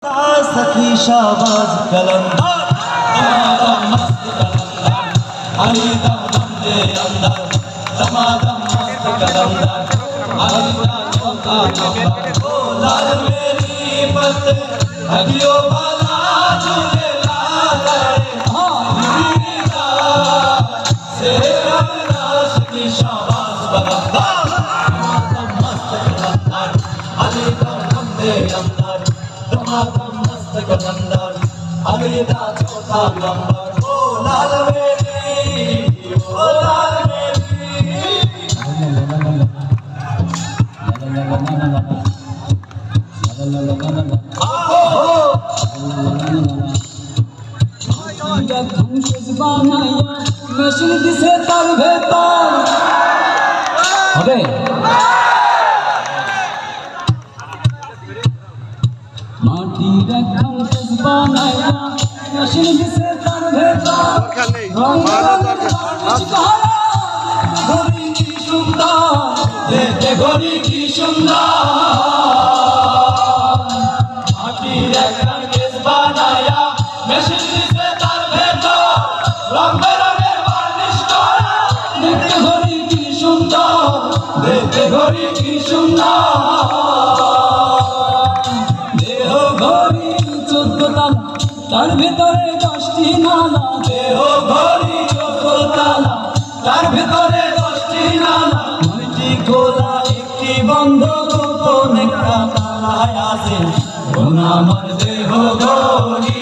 सखी शाबाज कलंदर दमादम मस्त कलंदर अली दम बंदे अंदर दमादम मस्त कलंदर अली दम चौका नंबर ओ लाल मेरी पत हदियो भला झूले लाल से रबना सखी शाबाज कलंदर दमादम मस्त कलंदर अली दम बंदे अंदर दमादम मस्त कलंदर अली दा चौथा नंबर ओ लाल मेरी মেশিন দিছে তার ভেতর হবে মাটির একখান কেস বানাইয়া মেশিন দিছে তার ভেতর ঘড়ি কি সুন্দর দেখতে ঘড়ি কি সুন্দর মাটির একখান কেস বানাইয়া মেশিন দিছে তার ভেতর রং বেরঙের বার্নিশ করা দেখতে ঘড়ি কি সুন্দর দেখতে ঘড়ি কি সুন্দর ঘড়ি 14 তালা তার ভেতরে 10টি নালা দেহ ঘড়ি 14 তালা তার ভেতরে 10টি নালা 9টি খোলা একটি বন্ধ গোপন একটা তালায় আছে আমার দেহ ঘড়ি।